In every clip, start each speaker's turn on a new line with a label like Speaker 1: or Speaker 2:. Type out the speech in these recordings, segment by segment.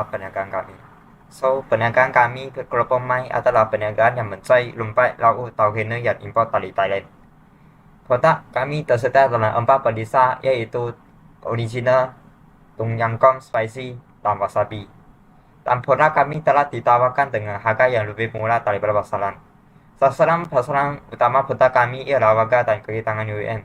Speaker 1: perniagaan kami. So, perniagaan kami kelompok mai adalah perniagaan yang mencari rumput laut tauhina yang import dari Thailand. Produk kami tersedia dalam 4 perisa yaitu original, Tom Yam Goong Spicy, dan Wasabi. Dan produk kami telah ditawarkan dengan harga yang lebih murah daripada pasaran. Sasaran utama produk kami ialah warga dan kehidupan UM.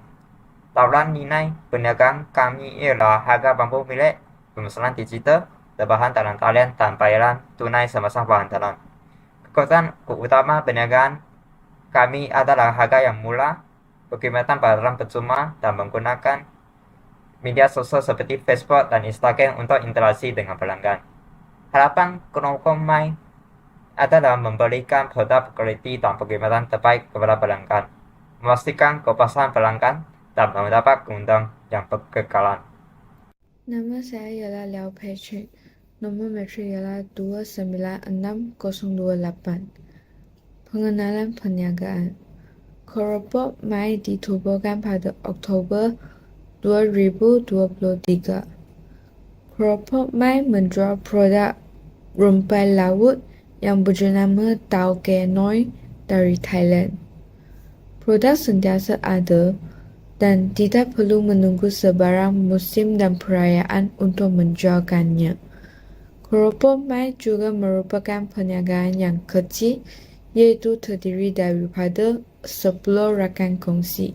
Speaker 1: Tawaran nilai perniagaan kami ialah harga bambu milik, pemesanan digital, terbahan dalam talian dan bayaran tunai semasa penghantaran. Kekuatan utama perniagaan kami adalah harga yang murah, perkhidmatan barang percuma, dan menggunakan media sosial seperti Facebook dan Instagram untuk interaksi dengan pelanggan. Harapan kelompok mai adalah memberikan produk kualiti dan perkhidmatan terbaik kepada pelanggan, memastikan kepuasan pelanggan, dan mendapat keuntungan yang berkekalan.
Speaker 2: Nama saya ialah Liao Pei. Nomor metrik ialah 296028. Pengenalan perniagaan. Kelompok Mai ditubuhkan pada Oktober 2023. Kelompok Mai menjual produk rumput laut yang bernama Tauge Noi dari Thailand. Produk sentiasa ada dan tidak perlu menunggu sebarang musim dan perayaan untuk menjualkannya. Kelompok Mai juga merupakan perniagaan yang kecil, yaitu terdiri daripada 10 rakan kongsi.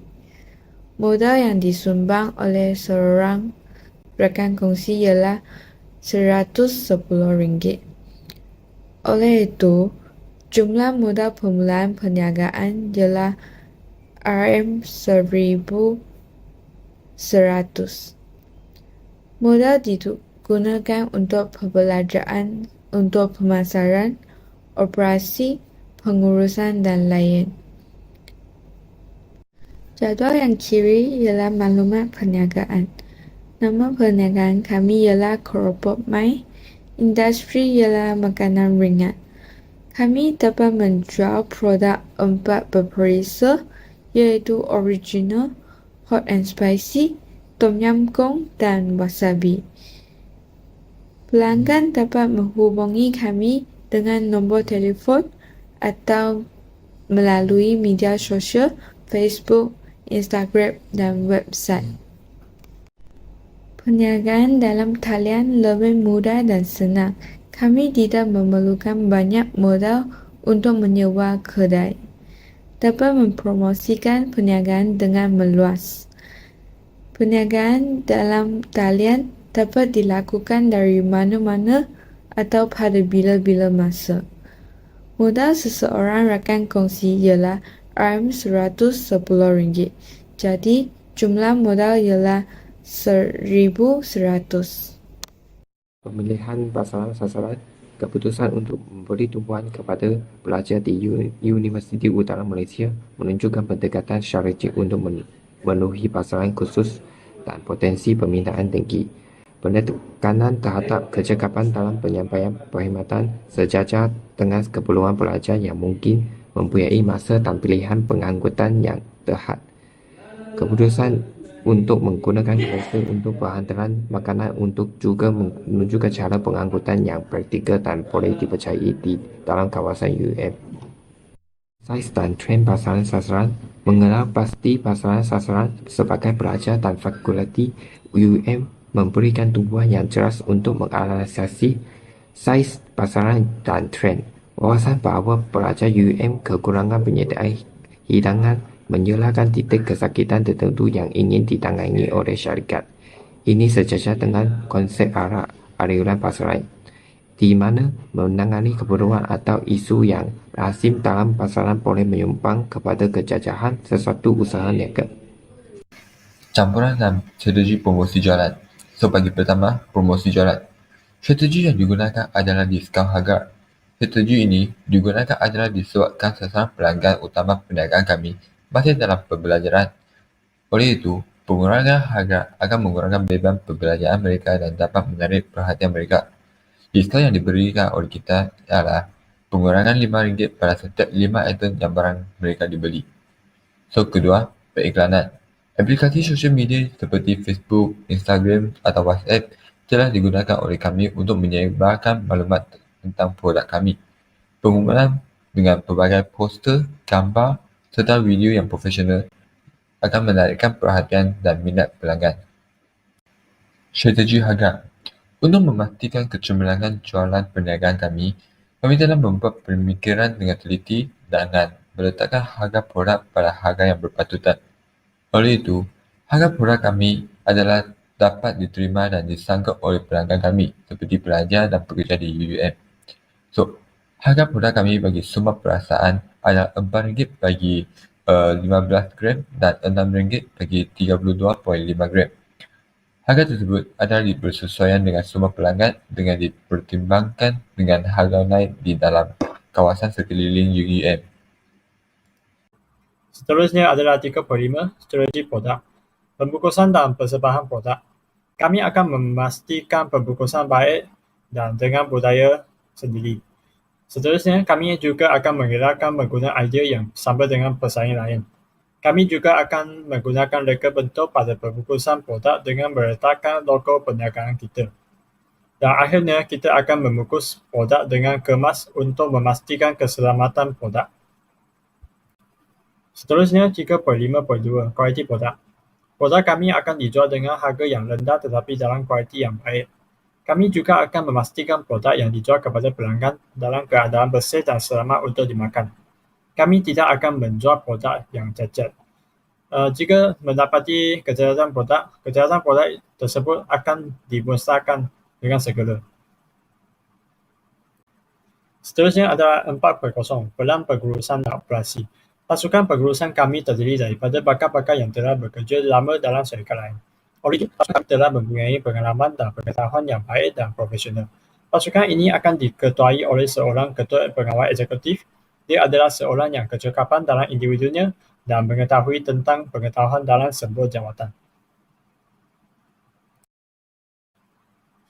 Speaker 2: Modal yang disumbang oleh seorang rakan kongsi ialah RM110. Oleh itu, jumlah modal permulaan perniagaan ialah RM1.100. Modal digunakan untuk pembelajaran, untuk pemasaran, operasi, pengurusan, dan lain. Jadual yang kiri ialah maklumat perniagaan. Nama perniagaan kami ialah Kelompok Mai. Industri ialah makanan ringan. Kami dapat menjual produk 4 berperisa, yaitu original, hot and spicy, Tom Yam Goong, dan Wasabi. Pelanggan dapat menghubungi kami dengan nombor telefon atau melalui media sosial, Facebook, Instagram, dan website. Perniagaan dalam talian lebih mudah dan senang. Kami tidak memerlukan banyak modal untuk menyewa kedai. Dapat mempromosikan perniagaan dengan meluas. Perniagaan dalam talian dapat dilakukan dari mana-mana atau pada bila-bila masa. Modal seseorang rakan kongsi ialah RM110. Jadi, jumlah modal ialah RM1,100.
Speaker 3: Pemilihan pasaran sasaran. Keputusan untuk memberi tumpuan kepada pelajar di Universiti Utara Malaysia menunjukkan pendekatan strategik untuk memenuhi pasaran khusus dan potensi permintaan tinggi. Penekanan terhadap kecekapan dalam penyampaian perkhidmatan sejajar dengan keperluan pelajar yang mungkin mempunyai masa dan pilihan pengangkutan yang terhad. Keputusan untuk menggunakan kereta untuk penghantaran makanan untuk juga menunjukkan cara pengangkutan yang praktikal dan boleh dipercayai di dalam kawasan UM. Saiz dan trend pasaran sasaran. Mengenal pasti pasaran sasaran sebagai pelajar dan fakulti UM memberikan tumpuan yang jelas untuk menganalisasi saiz pasaran dan trend. Wawasan bahawa pelajar UM kekurangan penyertaan hidangan menyalahkan titik kesakitan tertentu yang ingin ditangani oleh syarikat. Ini sejajar dengan konsep arah aliran pasaran, di mana menangani keperluan atau isu yang lazim dalam pasaran boleh menyumbang kepada kejajahan sesuatu usaha niaga.
Speaker 4: Campuran dan strategi promosi jualan. So, bagi pertama, promosi jualan. Strategi yang digunakan adalah diskaun harga. Strategi ini digunakan adalah disebabkan sasaran pelanggan utama perniagaan kami masih dalam pembelajaran. Oleh itu, pengurangan harga akan mengurangkan beban pembelajaran mereka dan dapat menarik perhatian mereka. Diskaun yang diberikan oleh kita adalah pengurangan RM5 pada setiap 5 item yang barang mereka dibeli. So, kedua, periklanan. Aplikasi sosial media seperti Facebook, Instagram atau WhatsApp telah digunakan oleh kami untuk menyebarkan maklumat tentang produk kami. Pengumuman dengan pelbagai poster, gambar serta video yang profesional akan menarikkan perhatian dan minat pelanggan. Strategi harga. Untuk memastikan kecemerlangan jualan perniagaan kami telah membuat pemikiran dengan teliti dengan meletakkan harga produk pada harga yang berpatutan. Oleh itu, harga produk kami adalah dapat diterima dan disangka oleh pelanggan kami seperti pelajar dan pekerja di UUM. So, harga produk kami bagi semua perasaan adalah RM4 bagi 15 gram dan RM6 bagi 32.5 gram. Harga tersebut adalah bersesuaian dengan semua pelanggan dengan dipertimbangkan dengan harga naik di dalam kawasan sekeliling UUM.
Speaker 5: Seterusnya adalah 3.5 strategi produk. Pembungkusan dan persembahan produk. Kami akan memastikan pembungkusan baik dan dengan budaya sendiri. Seterusnya, kami juga akan mengelakkan menggunakan idea yang sama dengan pesaing lain. Kami juga akan menggunakan reka bentuk pada pembungkusan produk dengan meletakkan logo perniagaan kita. Dan akhirnya, kita akan membungkus produk dengan kemas untuk memastikan keselamatan produk. Seterusnya, 3.5.2 kualiti produk. Produk kami akan dijual dengan harga yang rendah tetapi dalam kualiti yang baik. Kami juga akan memastikan produk yang dijual kepada pelanggan dalam keadaan bersih dan selamat untuk dimakan. Kami tidak akan menjual produk yang cacat. Jika mendapati kejahatan produk tersebut akan dimusnahkan dengan segera. Seterusnya adalah 4.0 pelan pengurusan dan operasi. Pasukan pengurusan kami terdiri daripada pakar-pakar yang telah bekerja lama dalam syarikat lain. Oleh itu, pasukan kami telah mempunyai pengalaman dan pengetahuan yang baik dan profesional. Pasukan ini akan diketuai oleh seorang ketua pengawal eksekutif. Dia adalah seorang yang kecekapan dalam individunya dan mengetahui tentang pengetahuan dalam sebuah jawatan.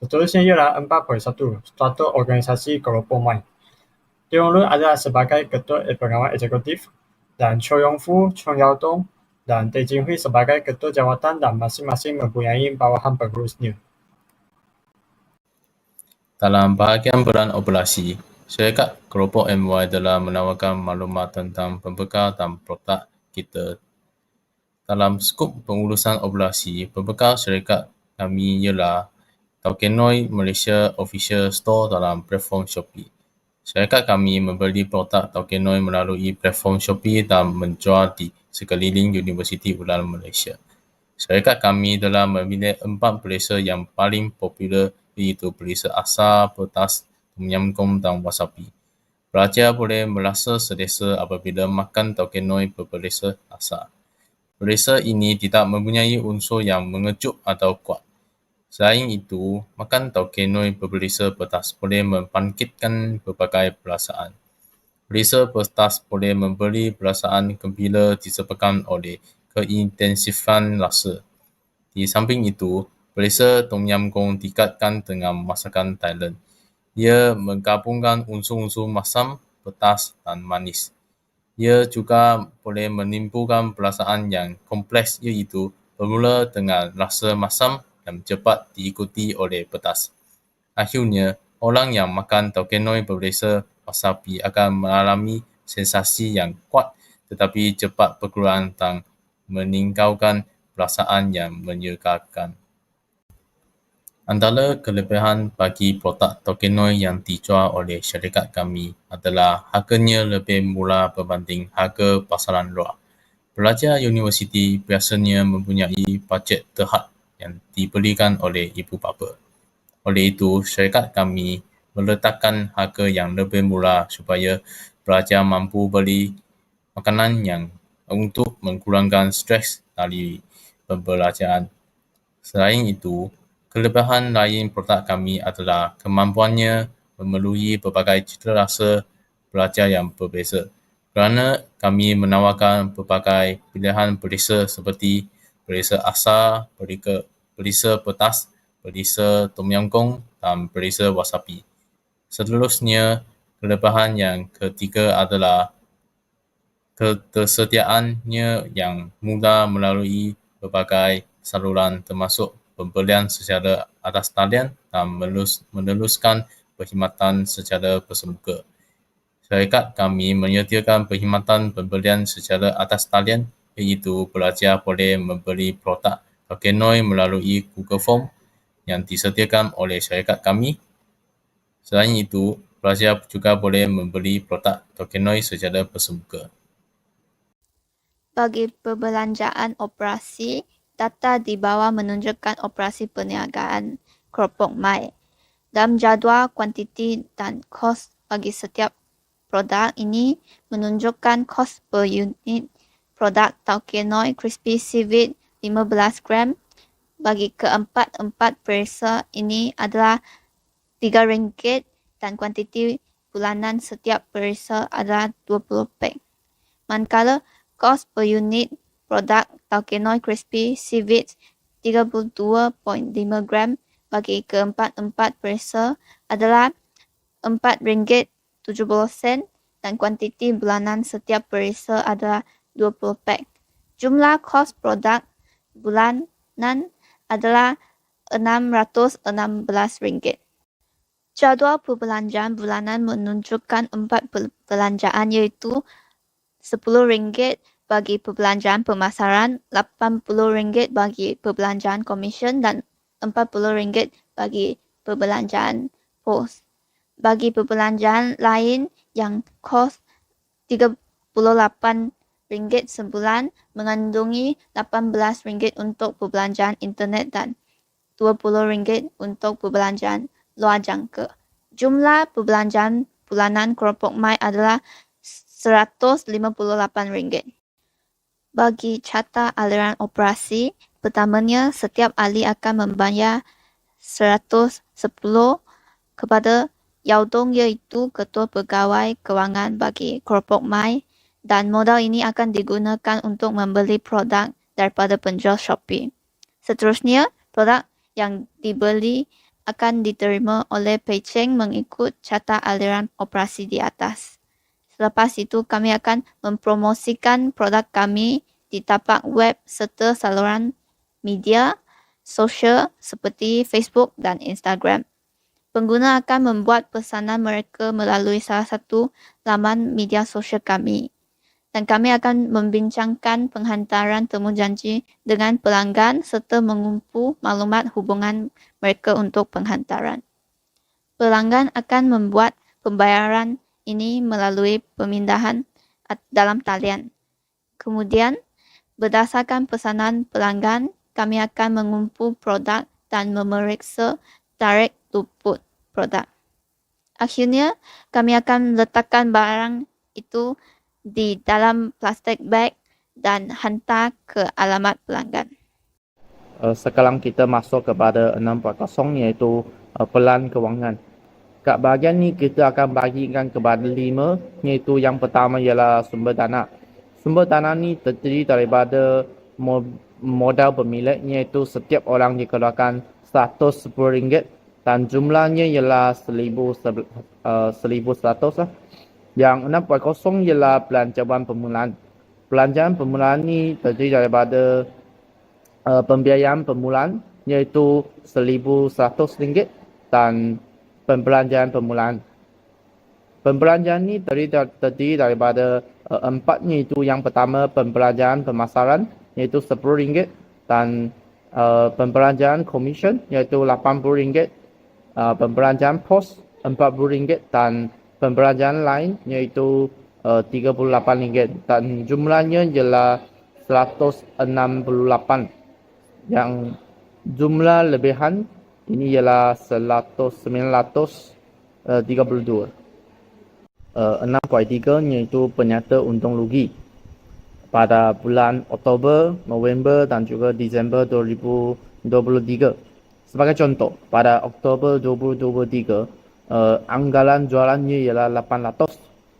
Speaker 5: Seterusnya ialah 4.1 struktur organisasi kelompok MAI. Tiong Lun adalah sebagai ketua pengawal eksekutif dan Cho Yong-fu, Chong Yao-dong dan Dei Jinghui sebagai ketua jawatan dan masing-masing mempunyai bawahan pengurusnya.
Speaker 6: Dalam bahagian peran operasi, syarikat kelompok MY telah menawarkan maklumat tentang pembekal dan produk kita. Dalam skop pengurusan operasi, pembekal syarikat kami ialah Taukenoi Malaysia Official Store dalam platform Shopee. Syarikat kami membeli produk Taukenoi melalui platform Shopee dan menjual di sekeliling Universiti Ulama Malaysia. Syarikat kami telah memilih 4 perisa yang paling popular iaitu perisa asar, petas, tom yum goong dan wasabi. Pelajar boleh merasa selesa apabila makan Taukenoi berperisa asar. Perisa ini tidak mempunyai unsur yang mengecut atau kuat. Selain itu, makan Taukenoi berperisa petas boleh membangkitkan berbagai perasaan. Perisa petas boleh memberi perasaan gembira disebabkan oleh keintensifan rasa. Di samping itu, perisa tom yum goong dikaitkan dengan masakan Thailand. Ia menggabungkan unsur-unsur masam, pedas dan manis. Ia juga boleh menimbulkan perasaan yang kompleks iaitu bermula dengan rasa masam dan cepat diikuti oleh pedas. Akhirnya, orang yang makan Taukenoi berperisa wasabi akan mengalami sensasi yang kuat tetapi cepat berkurang dan meninggalkan perasaan yang menyegarkan. Antara kelebihan bagi produk Taukenoi yang dijual oleh syarikat kami adalah harganya lebih murah berbanding harga pasaran luar. Pelajar universiti biasanya mempunyai bajet terhad yang diberikan oleh ibu bapa. Oleh itu, syarikat kami meletakkan harga yang lebih murah supaya pelajar mampu beli makanan yang untuk mengurangkan stres dari pembelajaran. Selain itu, kelebihan lain produk kami adalah kemampuannya memenuhi berbagai cita rasa pelajar yang berbeza. Kerana kami menawarkan berbagai pilihan perisa seperti perisa asar, perisa petas, perisa tom yum goong dan perisa wasabi. Seterusnya, kelebihan yang ketiga adalah ketersediaannya yang mudah melalui berbagai saluran termasuk pembelian secara atas talian dan meneruskan perkhidmatan secara bersemuka. Syarikat kami menyediakan perkhidmatan pembelian secara atas talian, iaitu pelajar boleh membeli produk Tokenoi melalui Google Form yang disediakan oleh syarikat kami. Selain itu, pelajar juga boleh membeli produk Tokenoi secara bersemuka.
Speaker 7: Bagi perbelanjaan operasi, data di bawah menunjukkan operasi perniagaan keropok mai. Dalam jadual kuantiti dan kos bagi setiap produk ini menunjukkan kos per unit produk Tokenoi Crispy Seaweed 15 gram bagi keempat perisa ini adalah RM3 dan kuantiti bulanan setiap perisa adalah 20 pack. Manakala kos per unit produk Tokenoi Crispy Seaweed 32.5 gram bagi keempat perisa adalah RM4.70 dan kuantiti bulanan setiap perisa adalah 20 pack. Jumlah kos produk bulanan adalah RM616. Jadual perbelanjaan bulanan menunjukkan 4 perbelanjaan iaitu RM10 bagi perbelanjaan pemasaran, RM80 bagi perbelanjaan komisen dan RM40 bagi perbelanjaan pos. Bagi perbelanjaan lain yang kos RM38 sebulan mengandungi RM18 untuk perbelanjaan internet dan RM20 untuk perbelanjaan luar jangka. Jumlah perbelanjaan bulanan keropok mai adalah RM158. Bagi carta aliran operasi, pertamanya setiap ahli akan membayar RM110 kepada Yaudong iaitu Ketua Pegawai Kewangan bagi keropok mai dan modal ini akan digunakan untuk membeli produk daripada penjual Shopee. Seterusnya, produk yang dibeli akan diterima oleh Peicheng mengikut carta aliran operasi di atas. Selepas itu, kami akan mempromosikan produk kami di tapak web serta saluran media sosial seperti Facebook dan Instagram. Pengguna akan membuat pesanan mereka melalui salah satu laman media sosial kami. Dan kami akan membincangkan penghantaran temujanji dengan pelanggan serta mengumpul maklumat hubungan mereka untuk penghantaran. Pelanggan akan membuat pembayaran ini melalui pemindahan dalam talian. Kemudian, berdasarkan pesanan pelanggan, kami akan mengumpul produk dan memeriksa tarikh luput produk. Akhirnya, kami akan letakkan barang itu di dalam plastik bag dan hantar ke alamat pelanggan.
Speaker 8: Sekarang kita masuk kepada 6.0 iaitu pelan kewangan. Kat bahagian ni kita akan bagikan kepada 5 iaitu yang pertama ialah sumber dana. Sumber dana ni terdiri daripada modal pemilik iaitu setiap orang dikeluarkan RM110 dan jumlahnya ialah 1,100 lah. Yang 6.0 ialah belanjawan permulaan. Belanjaan permulaan ni terdiri daripada pembiayaan permulaan iaitu RM1,100 dan pembelanjaan permulaan. Pembelanjaan ni terdiri daripada 4 iaitu yang pertama pembelanjaan pemasaran iaitu RM10 dan pembelanjaan komisen iaitu RM80, pembelanjaan pos RM40 dan pembelanjaan lain iaitu RM38 dan jumlahnya ialah 168. Yang jumlah lebihan ini ialah 932. 6.3 iaitu penyata untung rugi. Pada bulan Oktober, November dan juga Disember 2023. Sebagai contoh, pada Oktober 2023, anggaran jualannya ialah 800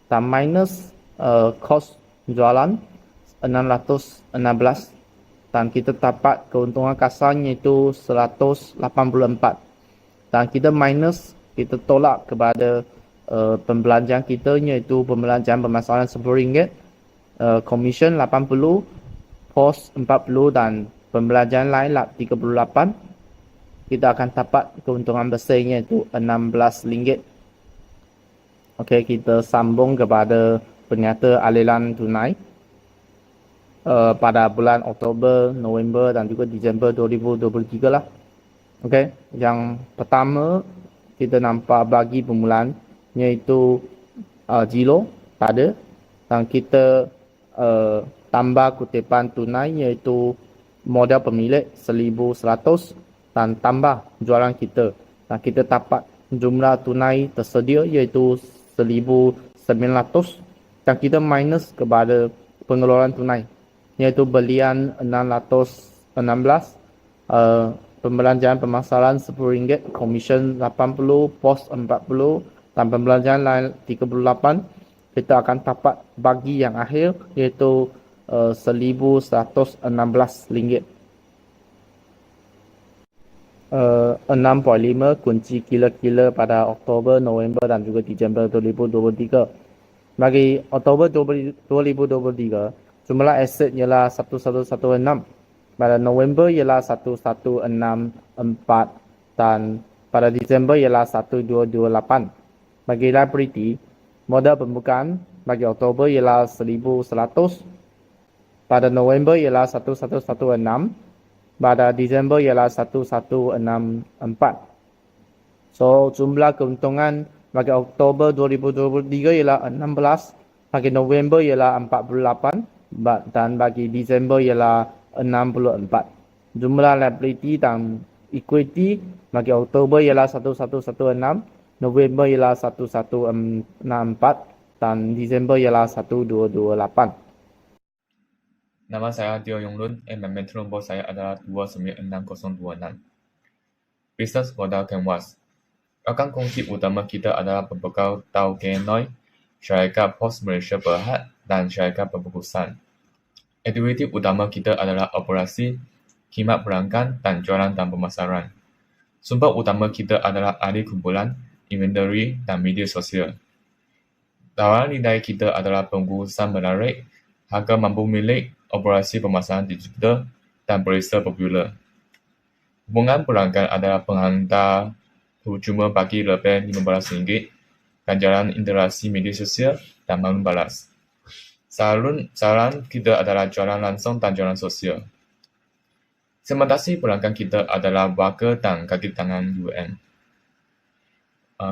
Speaker 8: dan minus kos jualan 616 dan kita dapat keuntungan kasarnya itu 184 dan kita minus, kita tolak kepada pembelanjaan kita iaitu pembelanjaan pemasaran RM10, komisen 80, pos 40 dan pembelanjaan lain 38 kita akan dapat keuntungan bersihnya itu RM16. Okey, kita sambung kepada penyata aliran tunai pada bulan Oktober, November dan juga Disember 2023 lah. Okey, yang pertama kita nampak bagi permulaan iaitu Giro tak ada, dan kita tambah kutipan tunai iaitu modal pemilik 1,100 dan tambah jualan kita, dan kita dapat jumlah tunai tersedia iaitu 1,900, dan kita minus kepada pengeluaran tunai iaitu belian 616, pembelanjaan pemasaran RM10, komisen 80, pos 40 dan pembelanjaan lain 38. Kita akan dapat bagi yang akhir iaitu RM1,116. 6.5 kunci kila-kila pada Oktober, November dan juga Disember 2023. Bagi Oktober 2023, jumlah aset ialah 1116. Pada November ialah 1164 dan pada Disember ialah 1228. Bagi liability, modal pembukaan bagi Oktober ialah 1,100. Pada November ialah 1116. Pada Disember ialah 1164. So, jumlah keuntungan bagi Oktober 2023 ialah 16. Bagi November ialah 48. Dan bagi Disember ialah 64. Jumlah liability dan equity bagi Oktober ialah 1116, November ialah 1164 dan Disember ialah 1228.
Speaker 4: Nama saya Teo Yong Lun, Metro nombor saya adalah 296026. Bisnes modal Canvas. Rakan kongsi utama kita adalah pembekal Tauke Noi, syarikat Pos Malaysia Berhad dan syarikat pembungkusan. Aktiviti utama kita adalah operasi, khidmat perangkan dan jualan dan pemasaran. Sumber utama kita adalah ahli kumpulan, inventory dan media sosial. Tawaran nilai kita adalah pembungkusan menarik, harga mampu milik, operasi pemasaran digital dan perisa popular. Hubungan pelanggan adalah penghantar percuma bagi lebih RM15, ganjaran interaksi media sosial dan maklum balas. Saran kita adalah jualan langsung dan jualan sosial. Segmentasi pelanggan kita adalah warga dan kaki tangan UM.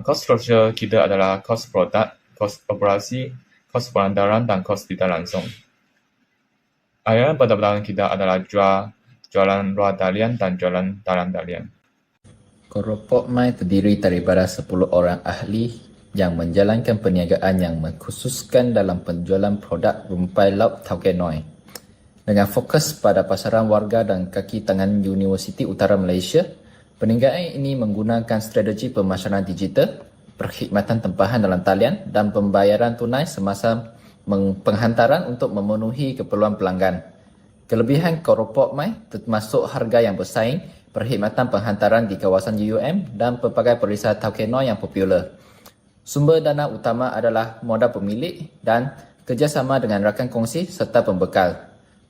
Speaker 4: Cost structure kita adalah kos produk, kos operasi, kos perantaran dan kos tidak langsung. Aliran pendapatan kita adalah jualan luar talian dan jualan dalam talian.
Speaker 9: Keropok Mai terdiri daripada 10 orang ahli yang menjalankan perniagaan yang mengkhususkan dalam penjualan produk rumpai laut Tauke Noi. Dengan fokus pada pasaran warga dan kaki tangan Universiti Utara Malaysia, perniagaan ini menggunakan strategi pemasaran digital, perkhidmatan tempahan dalam talian dan pembayaran tunai semasa penghantaran untuk memenuhi keperluan pelanggan. Kelebihan Keropok Mai termasuk harga yang bersaing, perkhidmatan penghantaran di kawasan UUM dan pelbagai perisai Tauke Noi yang popular. Sumber dana utama adalah modal pemilik dan kerjasama dengan rakan kongsi serta pembekal.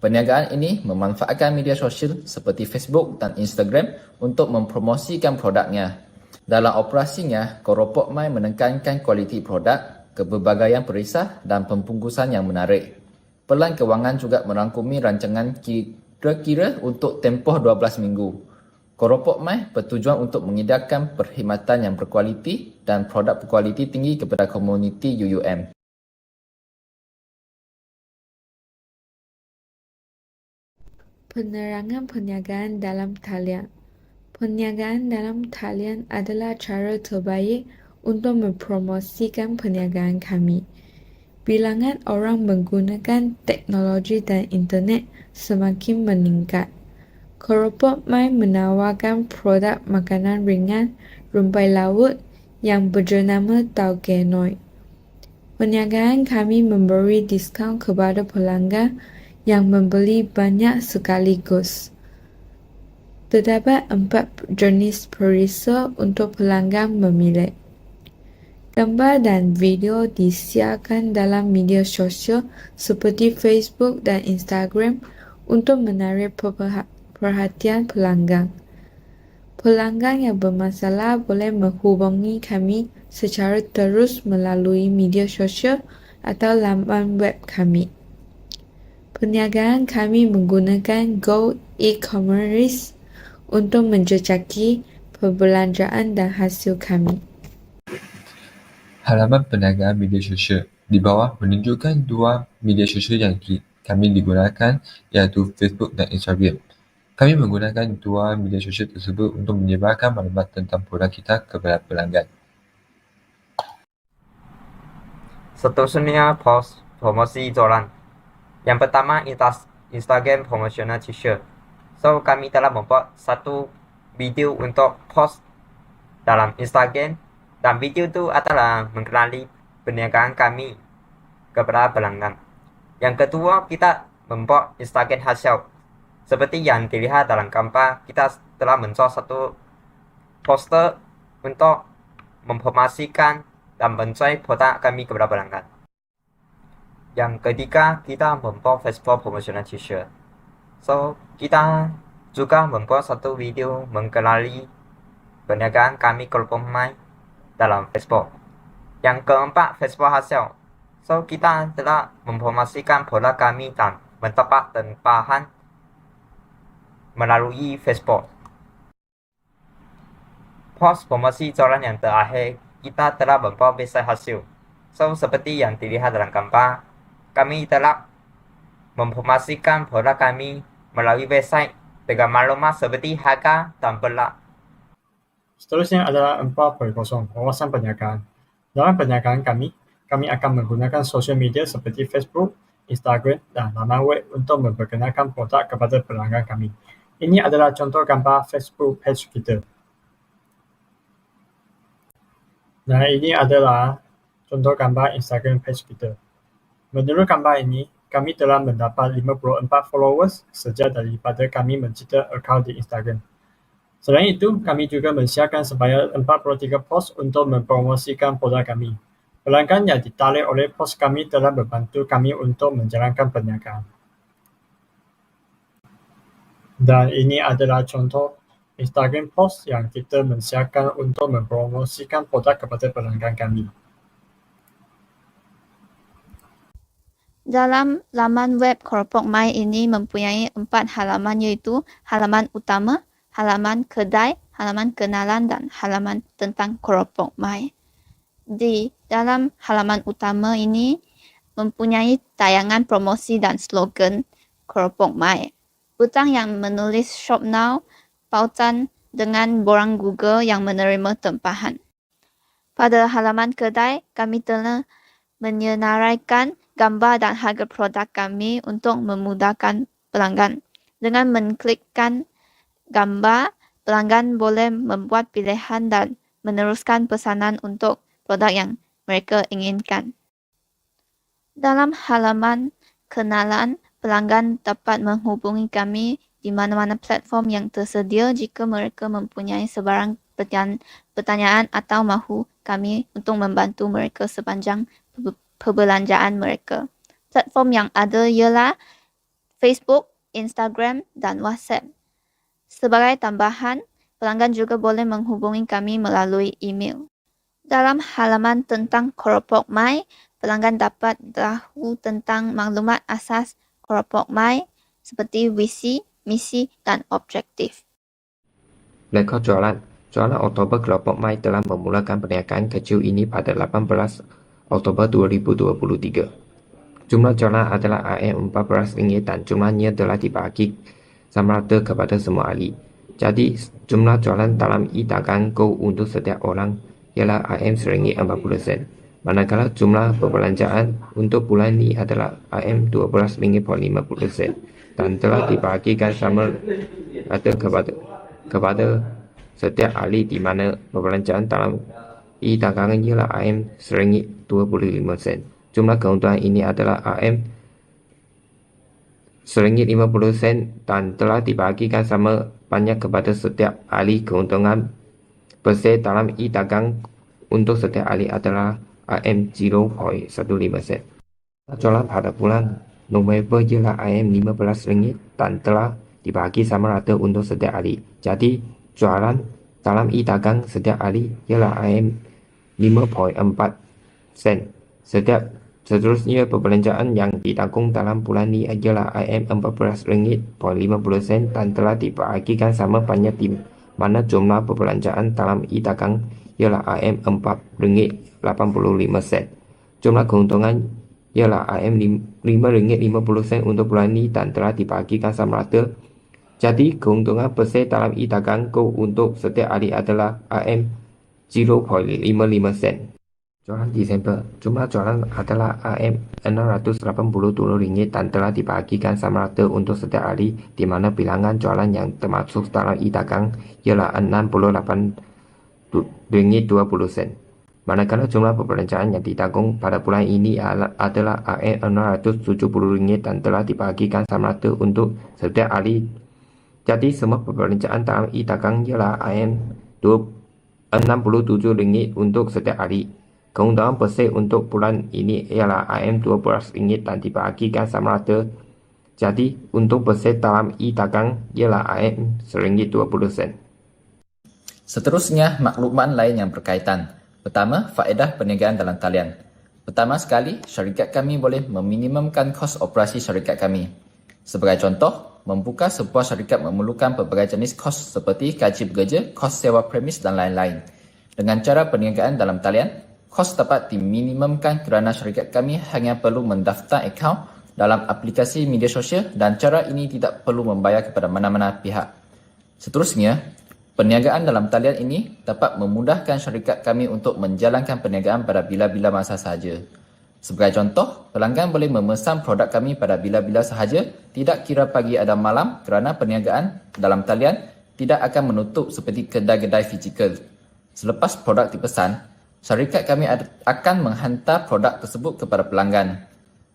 Speaker 9: Perniagaan ini memanfaatkan media sosial seperti Facebook dan Instagram untuk mempromosikan produknya. Dalam operasinya, Keropok Mai menekankan kualiti produk, keberbagaian perisai dan pembungkusan yang menarik. Pelan kewangan juga merangkumi rancangan kira-kira untuk tempoh 12 minggu. Keropok Mai bertujuan untuk menyediakan perkhidmatan yang berkualiti dan produk berkualiti tinggi kepada komuniti UUM.
Speaker 2: Penerangan perniagaan dalam talian. Perniagaan dalam talian adalah cara terbaik untuk mempromosikan perniagaan kami. Bilangan orang menggunakan teknologi dan internet semakin meningkat. Keropok Mai menawarkan produk makanan ringan rumpai laut yang berjenama Tauke Noi. Perniagaan kami memberi diskaun kepada pelanggan yang membeli banyak sekaligus. Terdapat 4 jenis perisa untuk pelanggan memilih. Gambar dan video disiarkan dalam media sosial seperti Facebook dan Instagram untuk menarik perhatian pelanggan. Pelanggan yang bermasalah boleh menghubungi kami secara terus melalui media sosial atau laman web kami. Perniagaan kami menggunakan Go e-commerce untuk menjejaki perbelanjaan dan hasil kami.
Speaker 4: Halaman perniagaan media sosial di bawah menunjukkan dua media sosial yang kami digunakan, iaitu Facebook dan Instagram. Kami menggunakan dua media sosial tersebut untuk menyebarkan maklumat tentang produk kita kepada pelanggan.
Speaker 1: Seterusnya post promosi jualan. Yang pertama, Instagram promotional t-shirt. So, kami telah membuat satu video untuk post dalam Instagram, dan video itu adalah mengenali perniagaan kami kepada pelanggan. Yang kedua, kita membuat Instagram hard sell. Seperti yang dilihat dalam gambar, kita telah menjual satu poster untuk mempromosikan dan menjual produk kami kepada pelanggan. Yang ketiga, kita membuat Facebook promotional t-shirt. So, kita juga membuat satu video mengenali perniagaan kami kelompok mai dalam Facebook. Yang keempat, Facebook hard sell. So, kita telah mempromosikan produk kami dan mendapat tempahan melalui Facebook. Post promosi jualan yang terakhir, kita telah membuat website hasil. So, seperti yang dilihat dalam gambar, kami telah mempromosikan produk kami melalui website dengan maklumat seperti harga dan berat.
Speaker 5: Seterusnya adalah 4.0 wawasan perniagaan. Dalam perniagaan kami akan menggunakan sosial media seperti Facebook, Instagram, dan laman web untuk memperkenalkan produk kepada pelanggan kami. Ini adalah contoh gambar Facebook page kita. Dan ini adalah contoh gambar Instagram page kita. Menurut gambar ini, kami telah mendapat 54 followers sejak daripada kami mencipta akaun di Instagram. Selain itu, kami juga mensiarkan sebanyak 43 post untuk mempromosikan produk kami. Pelanggan yang ditarik oleh post kami telah membantu kami untuk menjalankan perniagaan. Dan ini adalah contoh Instagram post yang kita mensiarkan untuk mempromosikan produk kepada pelanggan kami.
Speaker 7: Dalam laman web Keropok Mai ini mempunyai 4 halaman, iaitu halaman utama, halaman kedai, halaman kenalan, dan halaman tentang Keropok Mai. Di dalam halaman utama ini mempunyai tayangan promosi dan slogan Keropok Mai. Hutang yang menulis Shop Now pautan dengan borang Google yang menerima tempahan. Pada halaman kedai, kami telah menyenaraikan gambar dan harga produk kami untuk memudahkan pelanggan. Dengan mengklikkan gambar, pelanggan boleh membuat pilihan dan meneruskan pesanan untuk produk yang mereka inginkan. Dalam halaman kenalan, pelanggan dapat menghubungi kami di mana-mana platform yang tersedia jika mereka mempunyai sebarang pertanyaan atau mahu kami untuk membantu mereka sepanjang perbelanjaan mereka. Platform yang ada ialah Facebook, Instagram, dan WhatsApp. Sebagai tambahan, pelanggan juga boleh menghubungi kami melalui email. Dalam halaman tentang Keropok Mai, pelanggan dapat tahu tentang maklumat asas Keropok Mai seperti visi, misi, dan objektif.
Speaker 3: Rekod jualan. Jualan Oktober Kelompok Mai telah memulakan perniagaan kecil ini pada 18 Oktober 2023. Jumlah jualan adalah RM14 dan jumlahnya telah dibagi sama rata kepada semua ahli. Jadi, jumlah jualan dalam e-dagang Go untuk setiap orang ialah RM10.40. Manakala jumlah perbelanjaan untuk bulan ini adalah RM12.50 dan telah dibagikan sama rata kepada setiap ahli di mana perbelanjaan dalam e-dagangan ialah RM10.25. Jumlah keuntungan ini adalah RM10.50 dan telah dibagikan sama banyak kepada setiap ahli. Keuntungan persen dalam e-dagang untuk setiap ahli adalah RM0.15. Jualan pada bulan November ialah RM15 dan telah dibagi sama rata untuk setiap ahli. Jadi, jualan dalam e-dagang setiap hari ialah RM5.4 sen. Seterusnya perbelanjaan yang ditanggung dalam bulan ini ialah RM14.50 dan telah dibahagikan sama banyak di mana jumlah perbelanjaan dalam e-dagang ialah RM4.85. Jumlah keuntungan ialah RM5.50 untuk bulan ini dan telah dibahagikan sama rata. Jadi, keuntungan persen dalam e-dagangku untuk setiap hari adalah RM0.55. Jualan Disember, jumlah jualan adalah RM682 dan telah dibahagikan sama rata untuk setiap hari di mana bilangan jualan yang termasuk dalam e-dagang ialah RM68.20. Manakala jumlah perbelanjaan yang ditanggung pada bulan ini adalah RM670 dan telah dibahagikan sama rata untuk setiap hari. Jadi semua perbelanjaan dalam e-dagang ialah RM67 untuk setiap hari. Keuntungan persen untuk bulan ini ialah RM12 dan dibahagikan sama rata. Jadi untuk persen dalam e-dagang ialah RM1.20.
Speaker 9: Seterusnya, makluman lain yang berkaitan. Pertama, faedah perniagaan dalam talian. Pertama sekali, syarikat kami boleh meminimumkan kos operasi syarikat kami. Sebagai contoh, membuka sebuah syarikat memerlukan pelbagai jenis kos seperti gaji bekerja, kos sewa premis dan lain-lain. Dengan cara perniagaan dalam talian, kos dapat diminimumkan kerana syarikat kami hanya perlu mendaftar akaun dalam aplikasi media sosial dan cara ini tidak perlu membayar kepada mana-mana pihak. Seterusnya, perniagaan dalam talian ini dapat memudahkan syarikat kami untuk menjalankan perniagaan pada bila-bila masa sahaja. Sebagai contoh, pelanggan boleh memesan produk kami pada bila-bila sahaja, tidak kira pagi atau malam kerana perniagaan dalam talian tidak akan menutup seperti kedai-kedai fizikal. Selepas produk dipesan, syarikat kami akan menghantar produk tersebut kepada pelanggan.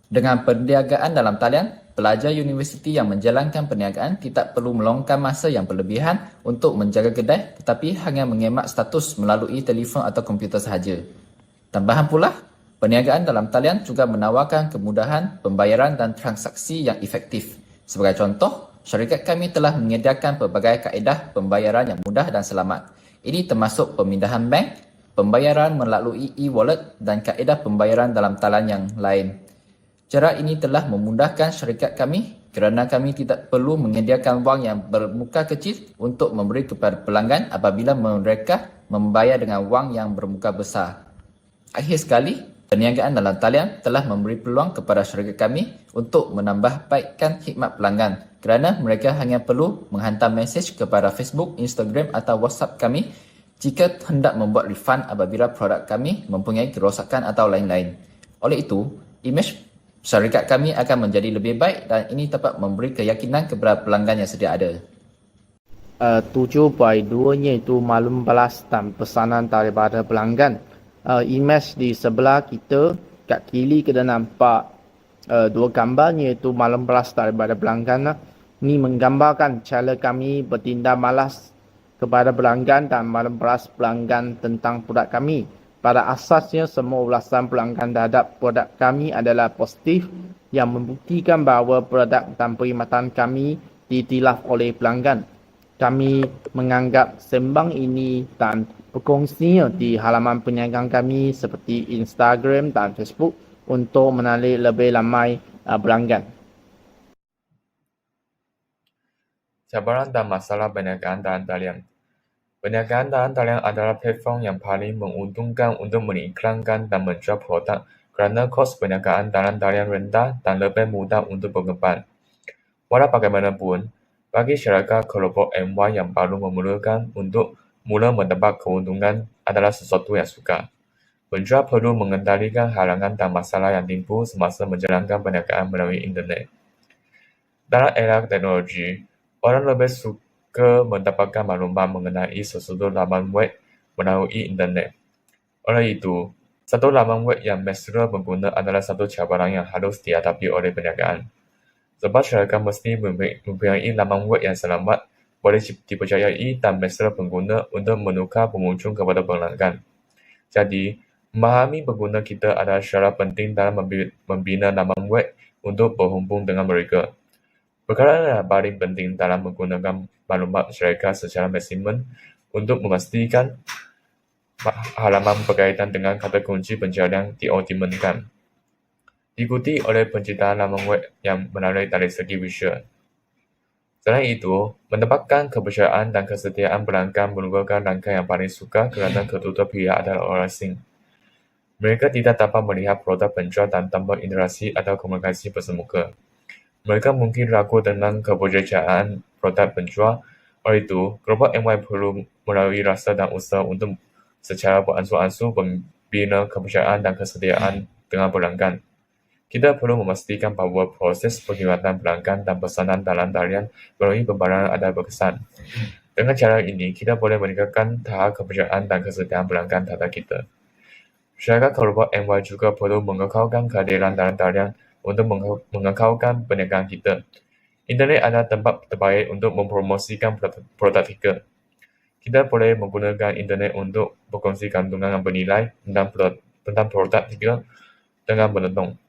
Speaker 9: Dengan perniagaan dalam talian, pelajar universiti yang menjalankan perniagaan tidak perlu meluangkan masa yang berlebihan untuk menjaga kedai tetapi hanya mengemak status melalui telefon atau komputer sahaja. Tambahan pula, perniagaan dalam talian juga menawarkan kemudahan pembayaran dan transaksi yang efektif. Sebagai contoh, syarikat kami telah menyediakan pelbagai kaedah pembayaran yang mudah dan selamat. Ini termasuk pemindahan bank, pembayaran melalui e-wallet dan kaedah pembayaran dalam talian yang lain. Cara ini telah memudahkan syarikat kami kerana kami tidak perlu menyediakan wang yang bermuka kecil untuk memberi kepada pelanggan apabila mereka membayar dengan wang yang bermuka besar. Akhir sekali, perniagaan dalam talian telah memberi peluang kepada syarikat kami untuk menambah baikkan khidmat pelanggan kerana mereka hanya perlu menghantar mesej kepada Facebook, Instagram atau WhatsApp kami jika hendak membuat refund apabila produk kami mempunyai kerosakan atau lain-lain. Oleh itu, imej syarikat kami akan menjadi lebih baik dan ini dapat memberi keyakinan kepada pelanggan yang sedia ada.
Speaker 8: 7.2-nya itu maklum balas dan pesanan daripada pelanggan. Imej di sebelah kita, kat kiri kita nampak dua gambarnya itu maklum balas daripada pelanggan. Ini menggambarkan cara kami bertindak malas kepada pelanggan dan maklum balas pelanggan tentang produk kami. Pada asasnya, semua ulasan pelanggan terhadap produk kami adalah positif yang membuktikan bahawa produk dan perkhidmatan kami ditilaf oleh pelanggan. Kami menganggap sembang ini dan berkongsinya di halaman perniagaan kami seperti Instagram dan Facebook untuk menarik lebih ramai pelanggan.
Speaker 4: Cabaran dan masalah perniagaan dalam talian. Perniagaan dalam talian adalah platform yang paling menguntungkan untuk mengiklankan dan menjual produk kerana kos perniagaan dalam talian rendah dan lebih mudah untuk berkembang. Walau bagaimanapun, bagi syarikat kelompok MY yang baru memerlukan untuk mula mendapat keuntungan adalah sesuatu yang sukar. Penjual perlu mengendalikan halangan dan masalah yang timbul semasa menjalankan perniagaan melalui internet. Dalam era teknologi, orang lebih suka mendapatkan maklumat mengenai sesuatu laman web melalui internet. Oleh itu, satu laman web yang mesra pengguna adalah satu cabaran yang harus dihadapi oleh perniagaan. Sebab syarikat mesti mempunyai laman web yang selamat, boleh dipercayai dan mesra pengguna untuk menukar pengunjung kepada pelanggan. Jadi, memahami pengguna kita adalah syarat penting dalam membina laman web untuk berhubung dengan mereka.
Speaker 10: Perkara yang paling penting dalam menggunakan maklumat syarikat secara maksimum untuk memastikan halaman berkaitan dengan kata kunci pencarian dioptimalkan. Diikuti oleh penciptaan laman web yang menarik dari segi visual. Selain itu, mendapatkan kepercayaan dan kesetiaan pelanggan merupakan langkah yang paling sukar kerana kedua pihak adalah orang asing. Mereka tidak dapat melihat produk penjual dan tanpa interaksi atau komunikasi bersemuka. Mereka mungkin ragu tentang kepercayaan produk penjual. Oleh itu, kelompok MY perlu melalui rasa dan usaha untuk secara beransur-ansur membina kepercayaan dan kesetiaan dengan pelanggan. Kita perlu memastikan bahawa proses pengkhidmatan pelanggan dan pesanan dalam talian melalui pembayaran adalah berkesan. Dengan cara ini, kita boleh meningkatkan tahap kepercayaan dan kesetiaan pelanggan terhadap kita. Syarikat kelompok MY juga perlu mengekalkan kehadiran dalam talian untuk mengekalkan perniagaan kita. Internet adalah tempat terbaik untuk mempromosikan produk kita. Kita boleh menggunakan internet untuk berkongsi kandungan bernilai tentang produk kita dengan penonton.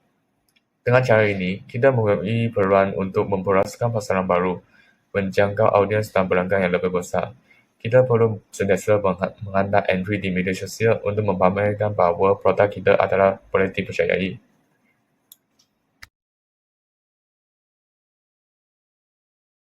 Speaker 10: Dengan cara ini, kita mempunyai peluang untuk memperluaskan pasaran baru, menjangkau audiens dan pelanggan yang lebih besar. Kita perlu sentiasa menghantar entry di media sosial untuk memamerkan bahawa produk kita adalah boleh dipercayai.